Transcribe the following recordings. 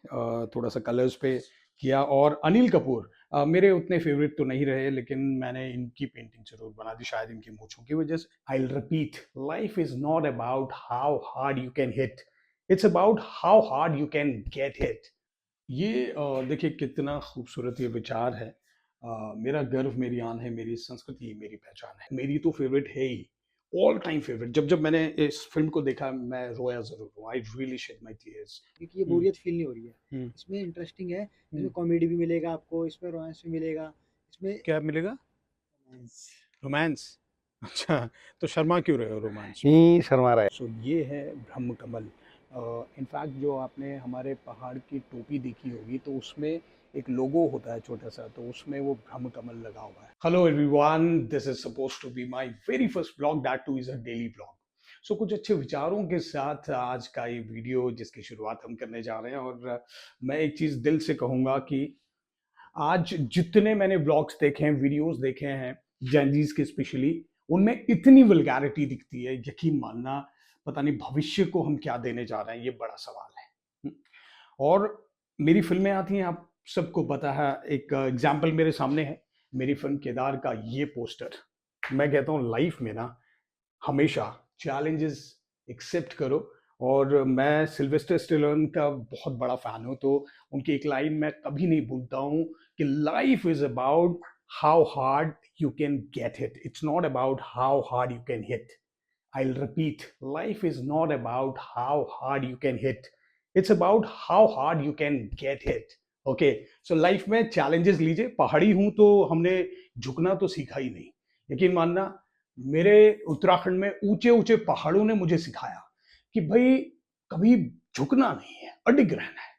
थोड़ा सा कलर्स पे किया। और अनिल कपूर मेरे उतने फेवरेट तो नहीं रहे, लेकिन मैंने इनकी पेंटिंग जरूर बना दी, शायद इनकी मूंछों की वजह से। I will repeat, life is not about how hard you can hit, it's about how hard you can get hit. ये देखिए कितना खूबसूरत ये विचार है। मेरा गर्व मेरी आन है, मेरी संस्कृति मेरी पहचान है, मेरी तो फेवरेट है ही, ऑल टाइम फेवरेट। जब जब मैंने इस फिल्म को देखा मैं रोया जरूर हूँ, I really shed my tears. क्योंकि ये हम्म। बोरियत फील नहीं हो रही है। हम्म। इसमें इंटरेस्टिंग है, हम्म। इसमें कॉमेडी भी मिलेगा आपको, इसमें रोमांस भी मिलेगा, इसमें क्या मिलेगा? रोमांस। रोमांस? अच्छा, तो शर्मा क्यों रहे हो रोमांस में? ही शर्मा रहा है। सो ये है ब्रह्म कमल। इनफैक्ट जो आपने हमारे पहाड़ की टोपी देखी होगी तो उसमें एक लोगो होता है छोटा सा, तो उसमें वो ब्रह्म कमल लगा हुआ है। Hello everyone, this is suppose to be my very first blog, that too is a daily blog. So कुछ अच्छे विचारों के साथ आज का ये वीडियो जिसकी शुरुआत हम करने जा रहे हैं। और मैं एक चीज दिल से कहूंगा कि आज जितने मैंने ब्लॉग्स देखे हैं, वीडियोस देखे हैं, जैनजीज के स्पेशली, उनमें इतनी वल्गैरिटी दिखती है, यकीन मानना पता नहीं भविष्य को हम क्या देने जा रहे हैं, ये बड़ा सवाल है। और मेरी फिल्में आती हैं, आप सबको पता है। एक एग्जाम्पल मेरे सामने है, मेरी फिल्म केदार का ये पोस्टर। मैं कहता हूँ लाइफ में ना हमेशा चैलेंजेस एक्सेप्ट करो। और मैं सिल्वेस्टर स्टेलोन का बहुत बड़ा फैन हूँ, तो उनकी एक लाइन मैं कभी नहीं भूलता हूँ कि life is about how hard you can get hit, it's not about how hard you can hit. I'll repeat, life is not about how hard you can hit. It's about how hard you can get hit. Okay, so life में challenges लीजिए। पहाड़ी हूं तो हमने झुकना तो सीखा ही नहीं, यकीन मानना। मेरे उत्तराखंड में ऊंचे ऊंचे पहाड़ों ने मुझे सिखाया कि भाई कभी झुकना नहीं है, अडिग रहना है।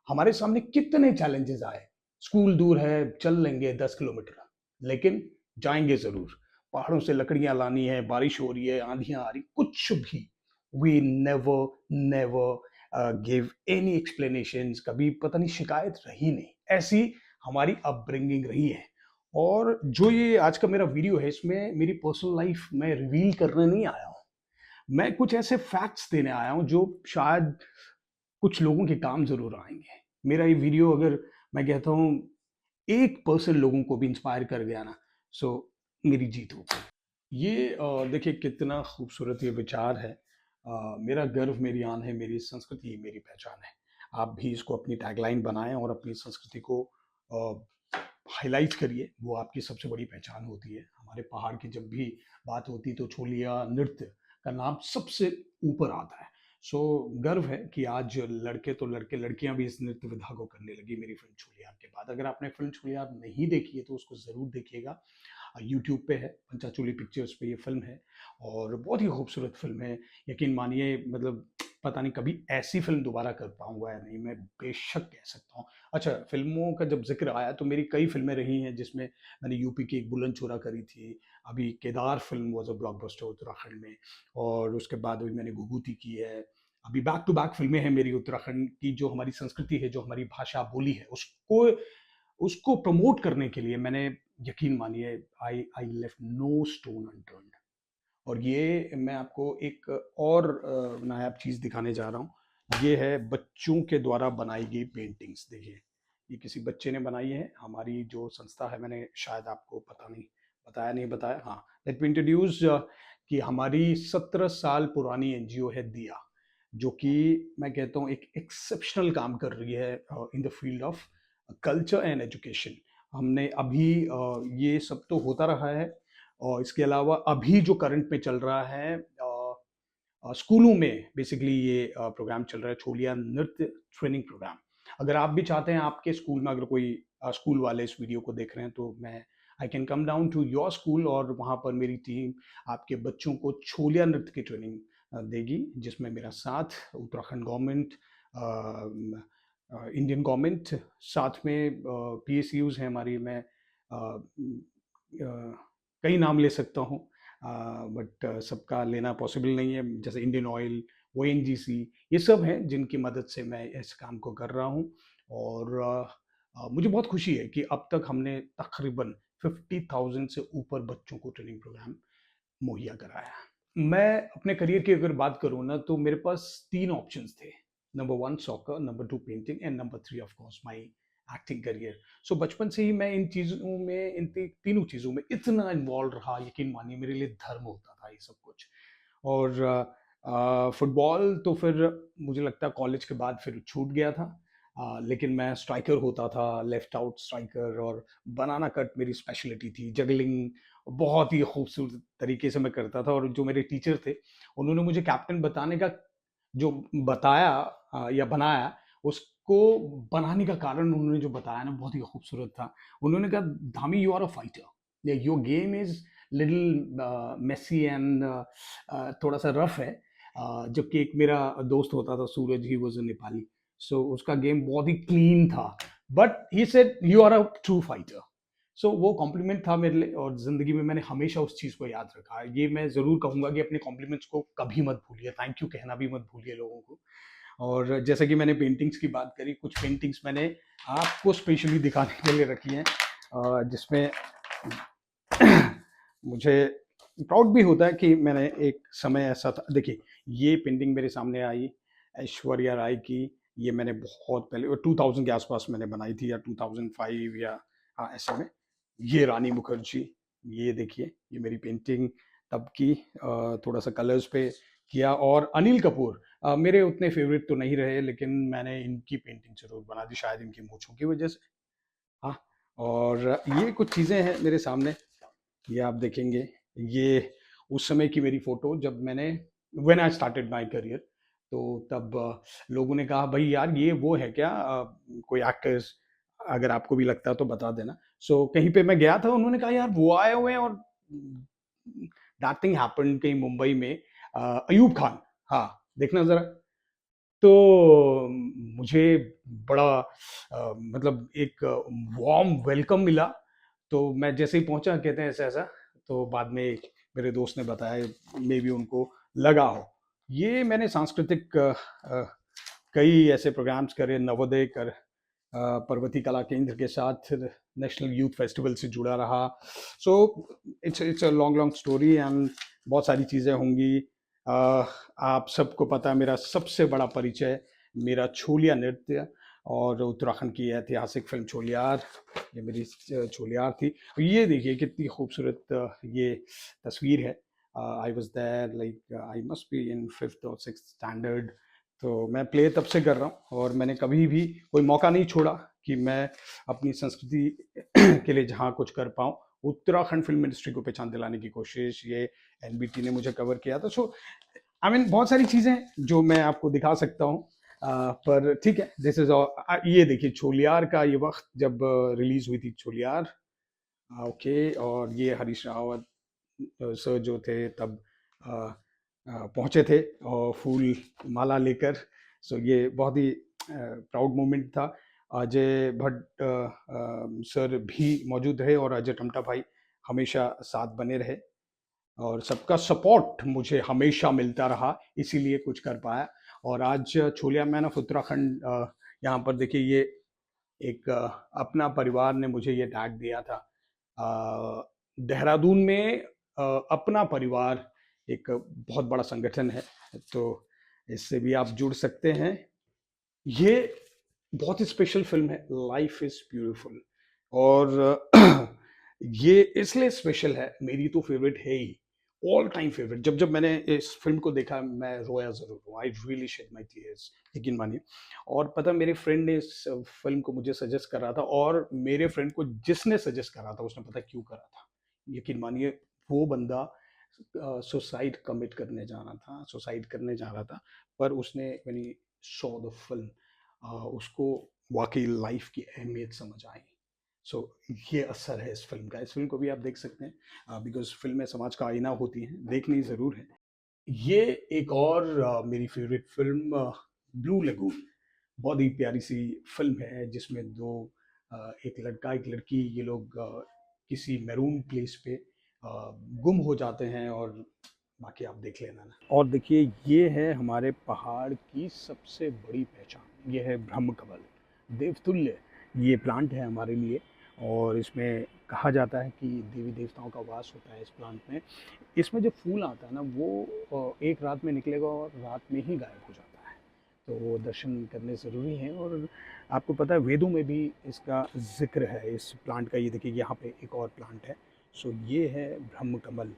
हमारे सामने कितने चैलेंजेस आए, स्कूल दूर है चल लेंगे 10 किलोमीटर, लेकिन जाएंगे जरूर। पहाड़ों से लकड़ियां लानी है, बारिश हो रही है, आंधियां आ रही, कुछ भी, we never never give any explanation. कभी पता नहीं शिकायत रही नहीं, ऐसी हमारी अपब्रिंगिंग रही है। और जो ये आज का मेरा वीडियो है, इसमें मेरी पर्सनल लाइफ मैं रिवील करने नहीं आया हूँ, मैं कुछ ऐसे फैक्ट्स देने आया हूं जो शायद कुछ लोगों के काम जरूर आएंगे। मेरा ये वीडियो अगर मैं कहता हूँ 1% लोगों को भी इंस्पायर कर गया ना, सो मेरी जीत हो गई। ये देखिए कितना खूबसूरत ये विचार है। मेरा गर्व मेरी आन है, मेरी संस्कृति मेरी पहचान है। आप भी इसको अपनी टैगलाइन बनाएं और अपनी संस्कृति को हाईलाइट करिए, वो आपकी सबसे बड़ी पहचान होती है। हमारे पहाड़ की जब भी बात होती तो छोलिया नृत्य का नाम सबसे ऊपर आता है। सो गर्व है कि आज लड़के तो लड़के, लड़कियां भी इस नृत्य विधा को करने लगी मेरी फिल्म छोलियार के बाद। अगर आपने फिल्म छोलियार नहीं देखी है तो उसको ज़रूर देखिएगा। यूट्यूब पे है, पंचाचूली पिक्चर्स पे ये फिल्म है, और बहुत ही खूबसूरत फिल्म है। यकीन मानिए, मतलब पता नहीं कभी ऐसी फिल्म दोबारा कर पाऊंगा या नहीं, मैं बेशक कह सकता हूँ। अच्छा, फिल्मों का जब जिक्र आया तो मेरी कई फिल्में रही हैं जिसमें मैंने यूपी की एक बुलंदशोरा करी थी। अभी Kedar film was a blockbuster Uttarakhand में, और उसके बाद अभी मैंने घुघुती की है। अभी बैक टू बैक फिल्में हैं मेरी उत्तराखंड की, जो हमारी संस्कृति है, जो हमारी भाषा बोली है, उसको उसको प्रमोट करने के लिए मैंने, यकीन मानिए, I I left no stone unturned. और ये मैं आपको एक और नायाब चीज़ दिखाने जा रहा हूँ। ये है बच्चों के द्वारा बनाई गई पेंटिंग्स। देखिए, ये किसी बच्चे ने बनाई है। हमारी जो संस्था है, मैंने शायद आपको पता नहीं बताया, नहीं बताया, हाँ, लेट मी इंट्रोड्यूस कि हमारी 17 साल पुरानी एनजीओ है दिया, जो कि मैं कहता हूँ एक एक्सेप्शनल काम कर रही है in the field of culture and education. हमने अभी ये सब तो होता रहा है, और इसके अलावा अभी जो करंट में चल रहा है, स्कूलों में बेसिकली ये प्रोग्राम चल रहा है, छोलिया नृत्य ट्रेनिंग प्रोग्राम। अगर आप भी चाहते हैं आपके स्कूल में, अगर कोई स्कूल वाले इस वीडियो को देख रहे हैं, तो मैं I can come down to your school, और वहाँ पर मेरी टीम आपके बच्चों को छोलिया नृत्य की ट्रेनिंग देगी, जिसमें मेरा साथ उत्तराखंड गवर्नमेंट, इंडियन गवर्नमेंट, साथ में PSUs हैं हमारी। मैं कई नाम ले सकता हूँ, बट सबका लेना पॉसिबल नहीं है, जैसे इंडियन ऑयल, ONGC, ये सब हैं जिनकी मदद से मैं इस काम को कर रहा हूँ। और मुझे बहुत खुशी है कि अब तक हमने तकरीबन 50,000 से ऊपर बच्चों को ट्रेनिंग प्रोग्राम मुहैया कराया है। मैं अपने करियर की अगर बात करूँ ना, तो मेरे पास 3 ऑप्शंस थे। Number 1 soccer, number 2 painting and number 3 of course my acting career. So बचपन से ही मैं इन चीज़ों में, तीनों चीज़ों में इतना इन्वॉल्व रहा, यकीन मानिए मेरे लिए धर्म होता था ये सब कुछ। और फुटबॉल तो फिर मुझे लगता है कॉलेज के बाद फिर छूट गया था। लेकिन मैं स्ट्राइकर होता था, लेफ्ट आउट स्ट्राइकर, और बनाना कट मेरी स्पेशलिटी थी। जगलिंग बहुत ही खूबसूरत तरीके से मैं करता था, और जो मेरे टीचर थे उन्होंने मुझे कैप्टन बताने का जो बताया या बनाया, उसको बनाने का कारण उन्होंने जो बताया ना बहुत ही खूबसूरत था। उन्होंने कहा, Dhami you are a fighter, your game is little messy and थोड़ा सा रफ है। जबकि एक मेरा दोस्त होता था सूरज, ही वाज अ नेपाली, सो उसका गेम बहुत ही क्लीन था, but he said you are a true fighter. So वो कॉम्प्लीमेंट था मेरे लिए, और ज़िंदगी में मैंने हमेशा उस चीज़ को याद रखा है। ये मैं ज़रूर कहूँगा कि अपने कॉम्प्लीमेंट्स को कभी मत भूलिए, थैंक यू कहना भी मत भूलिए लोगों को। और जैसे कि मैंने पेंटिंग्स की बात करी, कुछ पेंटिंग्स मैंने आपको स्पेशली दिखाने के लिए रखी हैं, जिसमें मुझे प्राउड भी होता है कि मैंने एक समय ऐसा था। देखिए, ये पेंटिंग मेरे सामने आई ऐश्वर्या राय की। ये मैंने बहुत पहले 2000 के आसपास मैंने बनाई थी, या 2005, या हाँ ऐसे में। ये रानी मुखर्जी, ये देखिए, ये मेरी पेंटिंग तब की, थोड़ा सा कलर्स पे किया। और अनिल कपूर, मेरे उतने फेवरेट तो नहीं रहे, लेकिन मैंने इनकी पेंटिंग जरूर बना दी, शायद इनकी मूछों की वजह से। हाँ, और ये कुछ चीज़ें हैं मेरे सामने, ये आप देखेंगे। ये उस समय की मेरी फोटो, जब मैंने when I started my career, तो तब लोगों ने कहा, भाई यार ये वो है क्या, कोई एक्टर्स, अगर आपको भी लगता है तो बता देना। सो कहीं पे मैं गया था, उन्होंने कहा यार वो आए हुए हैं, और दैट थिंग हैपेंड कहीं मुंबई में, अयूब खान, हाँ देखना जरा। तो मुझे बड़ा मतलब एक वार्म वेलकम मिला। तो मैं जैसे ही पहुंचा, कहते हैं ऐसा ऐसा, तो बाद में मेरे दोस्त ने बताया, मे भी उनको लगा हो। ये मैंने सांस्कृतिक कई ऐसे प्रोग्राम्स करे, नवोदय कर, पर्वती कला केंद्र के साथ नेशनल यूथ फेस्टिवल से जुड़ा रहा। So it's a long long story, and बहुत सारी चीज़ें होंगी। आप सबको पता है मेरा सबसे बड़ा परिचय मेरा छोलिया नृत्य, और उत्तराखंड की ऐतिहासिक फिल्म छोलियार, ये मेरी छोलियार थी। ये देखिए कितनी खूबसूरत ये तस्वीर है। I was there, like I must be in 5th और 6th स्टैंडर्ड। तो मैं प्ले तब से कर रहा हूँ, और मैंने कभी भी कोई मौका नहीं छोड़ा कि मैं अपनी संस्कृति के लिए जहाँ कुछ कर पाऊँ। उत्तराखंड फिल्म इंडस्ट्री को पहचान दिलाने की कोशिश ये एनबीटी ने मुझे कवर किया था। सो आई मीन बहुत सारी चीज़ें जो मैं आपको दिखा सकता हूँ, पर ठीक है, दिस इज। ये देखिए छोलियार का ये वक्त जब रिलीज हुई थी छोलियार। ओके, और ये हरीश रावत सर जो थे तब पहुंचे थे, और फूल माला लेकर। सो ये बहुत ही प्राउड मोमेंट था। अजय भट्ट सर भी मौजूद रहे, और अजय टमटा भाई हमेशा साथ बने रहे, और सबका सपोर्ट मुझे हमेशा मिलता रहा, इसीलिए कुछ कर पाया। और आज छोलिया मैन ऑफ उत्तराखंड, यहाँ पर देखिए, ये एक अपना परिवार ने मुझे ये टैग दिया था। देहरादून में अपना परिवार एक बहुत बड़ा संगठन है, तो इससे भी आप जुड़ सकते हैं। ये बहुत ही स्पेशल फिल्म है, लाइफ इज ब्यूटीफुल। और ये इसलिए स्पेशल है, मेरी तो फेवरेट है ही, ऑल टाइम फेवरेट। जब जब मैंने इस फिल्म को देखा, मैं रोया जरूर हूँ, I really shed my tears, यकीन मानिए। और पता, मेरे फ्रेंड ने इस फिल्म को मुझे सजेस्ट करा था, और मेरे फ्रेंड को जिसने सजेस्ट करा था उसने पता क्यों करा था, यकीन मानिए। वो बंदा सुसाइड कमिट करने जा रहा था, सुसाइड करने जा रहा था, पर उसने when he saw the film, उसको वाकई लाइफ की अहमियत समझ आई। सो ये असर है इस फिल्म का। इस फिल्म को भी आप देख सकते हैं, बिकॉज फिल्में समाज का आईना होती हैं, देखनी ज़रूर है। ये एक और मेरी फेवरेट फिल्म, ब्लू लगून, बहुत ही प्यारी सी फिल्म है, जिसमें दो एक लड़का एक लड़की, ये लोग किसी मैरून प्लेस पे गुम हो जाते हैं, और बाकी आप देख लेना ना। और देखिए, ये है हमारे पहाड़ की सबसे बड़ी पहचान, ये है ब्रह्म कमल, देवतुल्य ये प्लांट है हमारे लिए। और इसमें कहा जाता है कि देवी देवताओं का वास होता है इस प्लांट में। इसमें जो फूल आता है ना, वो एक रात में निकलेगा और रात में ही गायब हो जाता है। तो वो दर्शन करने ज़रूरी हैं। और आपको पता है वेदों में भी इसका ज़िक्र है इस प्लांट का। ये देखिए यहाँ पे एक और प्लांट है। सो ये है ब्रह्म कमल।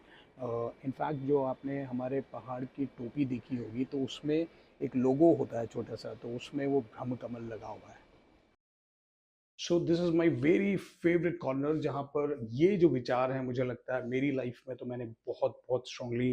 इनफैक्ट जो आपने हमारे पहाड़ की टोपी देखी होगी तो उसमें एक लोगो होता है छोटा सा, तो उसमें वो ब्रह्म कमल लगा हुआ है। So this is my very favourite corner, जहाँ पर ये जो विचार हैं मुझे लगता है मेरी लाइफ में तो मैंने बहुत बहुत स्ट्रांगली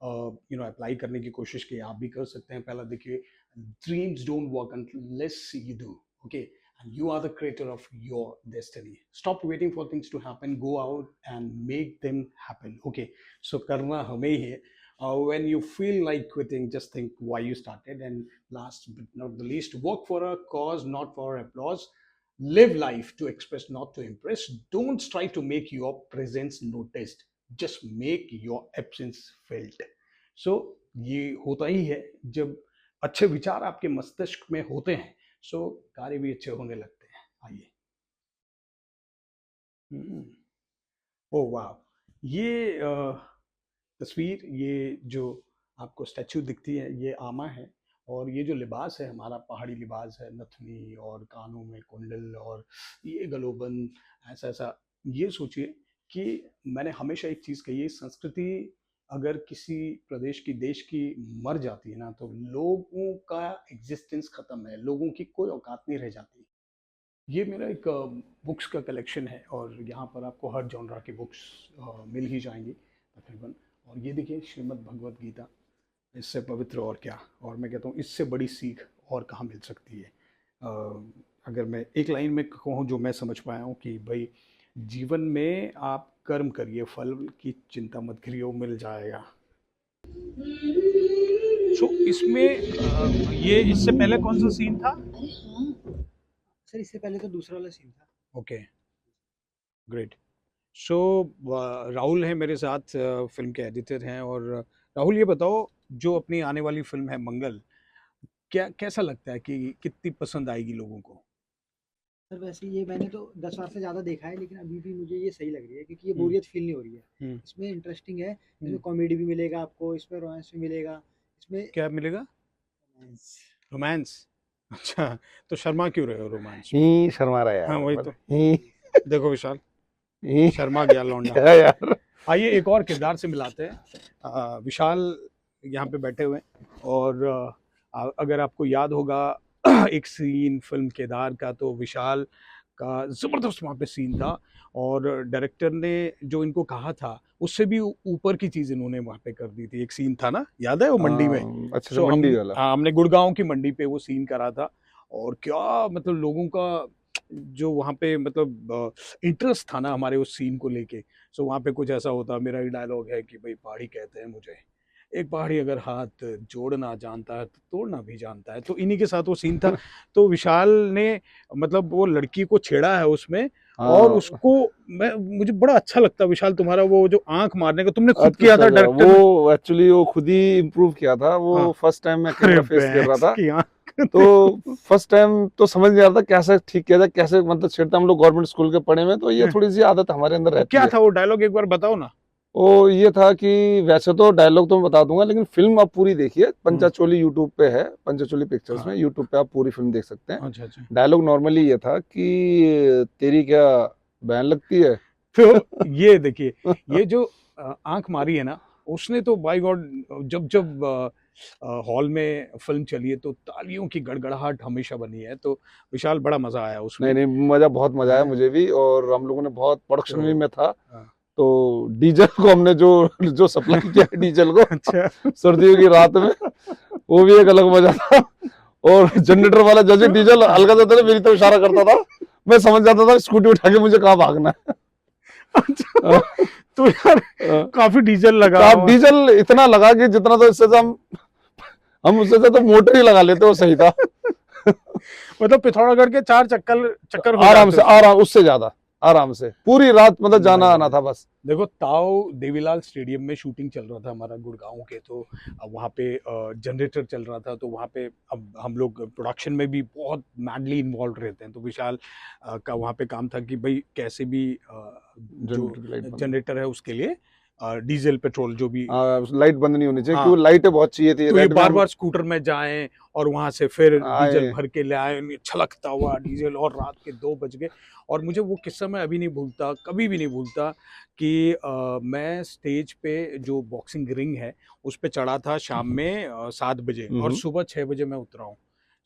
अप्लाई करने की कोशिश की। आप भी कर सकते हैं। पहला देखिए, dreams don't work unless you do, okay, and you are the creator of your destiny. Stop waiting for things to happen, go out and make them happen, okay. So करना हमें ही है। When you feel like quitting, just think why you started, and last but not the least, work for a cause, not for applause. Live life to express, not to impress. Don't try to make your presence noticed, just make your absence felt. So ये होता ही है जब अच्छे विचार आपके मस्तिष्क में होते हैं, सो कार्य भी अच्छे होने लगते हैं। आइए। ओह वाह, ये तस्वीर, ये जो आपको स्टैचू दिखती है, ये आमा है। और ये जो लिबास है हमारा पहाड़ी लिबास है, नथनी और कानों में कुंडल और ये गलोबंद, ऐसा ऐसा। ये सोचिए कि मैंने हमेशा एक चीज़ कही है, संस्कृति अगर किसी प्रदेश की, देश की मर जाती है ना, तो लोगों का एग्जिस्टेंस ख़त्म है, लोगों की कोई औकात नहीं रह जाती। ये मेरा एक बुक्स का कलेक्शन है और यहाँ पर आपको हर जॉनरा की बुक्स मिल ही जाएंगी तकरीबन। और ये देखिए श्रीमद् भगवत गीता, इससे पवित्र और क्या। और मैं कहता हूँ इससे बड़ी सीख और कहाँ मिल सकती है। अगर मैं एक लाइन में कहूँ जो मैं समझ पाया हूँ कि भाई जीवन में आप कर्म करिए, फल की चिंता मत करिए, वो मिल जाएगा। सो इसमें ये इससे पहले कौन सा सीन था? सर इससे पहले तो दूसरा वाला सीन था। Okay, great. सो राहुल है मेरे साथ, फिल्म के एडिटर हैं। और राहुल ये बताओ, जो अपनी आने वाली फिल्म है मंगल, क्या कैसा लगता है कि कितनी पसंद आएगी लोगों को? सर वैसे ये मैंने तो 10 बार से ज़्यादा देखा है, लेकिन अभी भी मुझे ये सही लग रही है क्योंकि ये हम्म, बोरियत फील नहीं हो रही है। हम्म, इसमें इंटरेस्टिंग है, इसमें हम्म। कॉमेडी भी मिलेगा आपको, इसमें रोमांस भी मिलेगा, इसमें क्या मिलेगा? रोमांस। रोमांस? अच्छा, तो शर्मा क्यों रहे हो रोमांस में? ही शर्मा रहा हाँ यार, वही तो। ही देखो विशाल, ही शर्मा गया लौंडा। क्या यार। आइए एक और किरदार से मिलाते हैं। विशाल यहाँ पे बैठे हुए हैं। और अगर आपको याद होगा एक सीन फिल्म केदार का, तो विशाल का ज़बरदस्त वहाँ पे सीन था। और डायरेक्टर ने जो इनको कहा था उससे भी ऊपर की चीज़ इन्होंने वहाँ पे कर दी थी। एक सीन था ना, याद है वो मंडी में? अच्छा सो मंडी वाला। हाँ, हमने गुड़गांव की मंडी पे वो सीन करा था। और क्या मतलब लोगों का जो वहाँ पे मतलब इंटरेस्ट था ना हमारे उस सीन को लेके। सो वहाँ पे कुछ ऐसा होता, मेरा एक डायलॉग है कि भाई पहाड़ी कहते हैं मुझे, एक पहाड़ी अगर हाथ जोड़ना जानता है तो तोड़ना भी जानता है। तो इन्हीं के साथ वो सीन था। तो विशाल ने मतलब वो लड़की को छेड़ा है उसमें। और उसको मुझे बड़ा अच्छा लगता है विशाल, तुम्हारा वो जो आंख मारने का तुमने खुद किया था डायरेक्टर ने। वो एक्चुअली वो खुद ही इम्प्रूव किया था। वो हाँ। फर्स्ट टाइम मैं अरे कैमरा फेस कर रहा भैंस था, की आंख। तो फर्स्ट टाइम तो समझ नहीं आ रहा था कैसे ठीक किया था, कैसे मतलब छेड़ता। हम लोग गवर्नमेंट स्कूल के पढ़े में, तो ये थोड़ी सी आदत हमारे अंदर रहती क्या है। था वो डायलॉग, एक बार बताओ ना। वो ये था कि वैसे तो डायलॉग तो मैं बता दूंगा, लेकिन फिल्म आप पूरी देखिए। पंचाचोली यूट्यूब पे है, पंचाचोली पिक्चर्स में यूट्यूब पे आप पूरी फिल्म देख सकते हैं। अच्छा अच्छा। डायलॉग नॉर्मली ये था कि तेरी क्या बहन लगती है। तो ये देखिए, ये जो आंख मारी है ना, उसने तो बाय गॉड, जब जब हॉल में फिल्म चली है तो तालियों की गड़गड़ाहट हमेशा बनी है। तो विशाल बड़ा मजा आया उसमें। नहीं नहीं, बहुत मजा आया हाँ, मुझे भी। और हम लोगों ने बहुत प्रोडक्शन भी तो में था, हाँ। तो डीजल को हमने जो जो सप्लाई किया डीजल को अच्छा। सर्दियों की रात में, वो भी एक अलग मजा था। और जनरेटर वाला जैसे डीजल हल्का सा था, मेरी तो इशारा करता था, मैं समझ जाता था स्कूटी उठा के मुझे कहाँ भागना है। अच्छा, तो यार काफी डीजल लगा तो आप डीजल इतना लगा कि जितना तो इससे हम उससे तो मोटर ही लगा लेते, वो सही था। मतलब पिथौरागढ़ के 4 चक्कर चक्कर हो आराम जाते से, उसमें। आराम उससे ज्यादा आराम से पूरी रात मतलब जाना नहीं, आना नहीं। था बस। देखो ताऊ देवीलाल स्टेडियम में शूटिंग चल रहा था हमारा गुड़गांव के, तो वहाँ पे जनरेटर चल रहा था। तो वहाँ पे अब हम लोग प्रोडक्शन में भी बहुत मैडली इन्वॉल्व रहते हैं। तो विशाल का वहाँ पे काम था कि भाई कैसे भी जो जनरेटर की लाइट बंद। जनरेटर है उसके लिए डीजल पेट्रोल जो भी, लाइट बंद नहीं होनी चाहिए हाँ। क्योंकि लाइटें बहुत चाहिए थी तो ये रेड में बार हम बार स्कूटर में जाएं और वहां से फिर डीजल आए। भर के ले आए, छलकता हुआ डीजल, और रात के 2 बज गए। और मुझे वो किस्सा मैं अभी नहीं भूलता, कभी भी नहीं भूलता कि मैं स्टेज पे जो बॉक्सिंग रिंग है उस पे चढ़ा था शाम में 7 बजे, और सुबह 6 बजे मैं उतरा हूँ।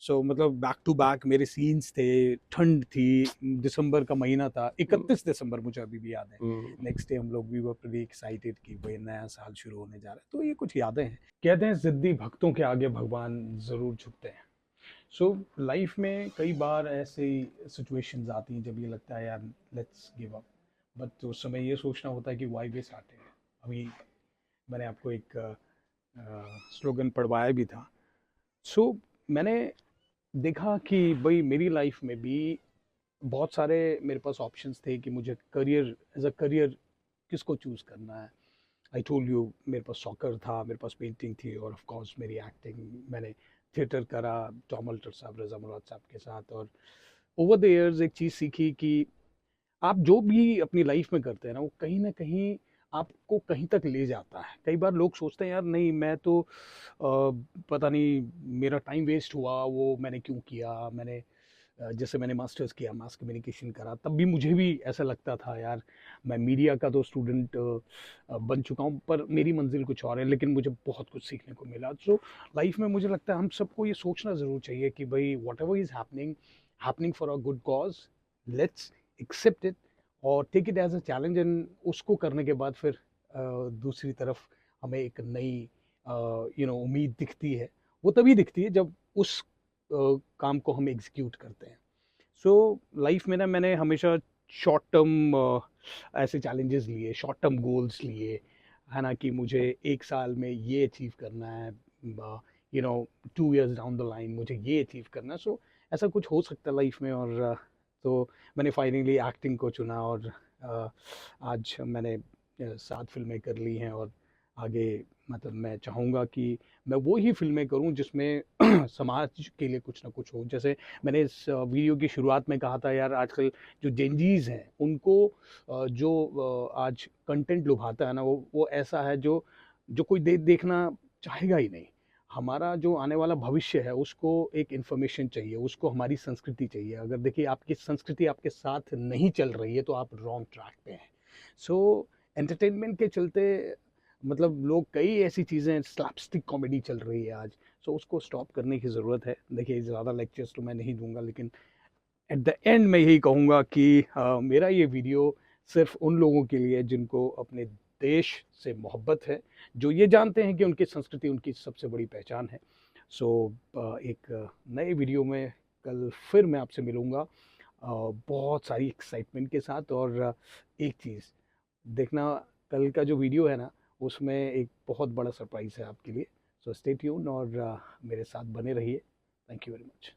सो मतलब बैक टू बैक मेरे सीन्स थे, ठंड थी, दिसंबर का महीना था, 31 दिसंबर मुझे अभी भी याद है। नेक्स्ट डे हम लोग भी वर प्रीटी एक्साइटेड कि भाई नया साल शुरू होने जा रहा है। तो ये कुछ यादें हैं। कहते हैं जिद्दी भक्तों के आगे भगवान ज़रूर झुकते हैं। सो लाइफ में कई बार ऐसी सिचुएशंस आती हैं जब ये लगता है यार लेट्स गिव अप, बट उस समय ये सोचना होता है कि वाई वेस्ट आते हैं। अभी मैंने आपको एक स्लोगन पढ़वाया भी था। सो मैंने देखा कि भाई मेरी लाइफ में भी बहुत सारे मेरे पास ऑप्शंस थे कि मुझे करियर, एज अ करियर किसको चूज़ करना है। आई टोल्ड यू मेरे पास सॉकर था, मेरे पास पेंटिंग थी, और ऑफ कोर्स मेरी एक्टिंग। मैंने थिएटर करा टॉम अल्टर साहब, रज़ा मुराद साहब के साथ। और ओवर द इयर्स एक चीज़ सीखी कि आप जो भी अपनी लाइफ में करते हैं ना, वो कहीं ना कहीं आपको कहीं तक ले जाता है। कई बार लोग सोचते हैं यार नहीं मैं तो पता नहीं मेरा टाइम वेस्ट हुआ, वो मैंने क्यों किया। मैंने जैसे मैंने मास्टर्स किया, मास कम्युनिकेशन करा, तब भी मुझे भी ऐसा लगता था यार मैं मीडिया का तो स्टूडेंट बन चुका हूँ, पर मेरी मंजिल कुछ और है, लेकिन मुझे बहुत कुछ सीखने को मिला। तो लाइफ में मुझे लगता है हम सबको ये सोचना ज़रूर चाहिए कि भाई whatever is happening for a good cause, let's accept it और take it as a challenge. And उसको करने के बाद फिर दूसरी तरफ हमें एक नई उम्मीद दिखती है। वो तभी दिखती है जब उस काम को हम एग्जीक्यूट करते हैं। सो लाइफ में ना मैंने हमेशा शॉर्ट टर्म ऐसे चैलेंजेस लिए, शॉर्ट टर्म गोल्स लिए, है ना, कि मुझे 1 साल में ये अचीव करना है, 2 years डाउन द लाइन मुझे ये अचीव करना है। सो ऐसा कुछ हो सकता है लाइफ में। और तो मैंने फाइनली एक्टिंग को चुना, और आज मैंने 7 फिल्में कर ली हैं। और आगे मतलब मैं चाहूँगा कि मैं वो ही फिल्में करूँ जिसमें समाज के लिए कुछ ना कुछ हो। जैसे मैंने इस वीडियो की शुरुआत में कहा था यार, आजकल जो जेनजीज हैं उनको जो आज कंटेंट लुभाता है ना, वो ऐसा है जो जो कोई देखना चाहेगा ही नहीं। हमारा जो आने वाला भविष्य है उसको एक इन्फॉर्मेशन चाहिए, उसको हमारी संस्कृति चाहिए। अगर देखिए आपकी संस्कृति आपके साथ नहीं चल रही है तो आप रॉन्ग ट्रैक पे हैं। सो एंटरटेनमेंट के चलते मतलब लोग, कई ऐसी चीज़ें, स्लैपस्टिक कॉमेडी चल रही है आज। सो उसको स्टॉप करने की ज़रूरत है। देखिए ज़्यादा लेक्चर्स तो मैं नहीं दूंगा, लेकिन एट द एंड मैं यही कहूँगा कि मेरा ये वीडियो सिर्फ उन लोगों के लिए जिनको अपने देश से मोहब्बत है, जो ये जानते हैं कि उनकी संस्कृति उनकी सबसे बड़ी पहचान है। सो एक नए वीडियो में कल फिर मैं आपसे मिलूँगा बहुत सारी एक्साइटमेंट के साथ। और एक चीज़ देखना, कल का जो वीडियो है ना उसमें एक बहुत बड़ा सरप्राइज़ है आपके लिए। सो स्टे ट्यून और मेरे साथ बने रहिए। Thank you very much.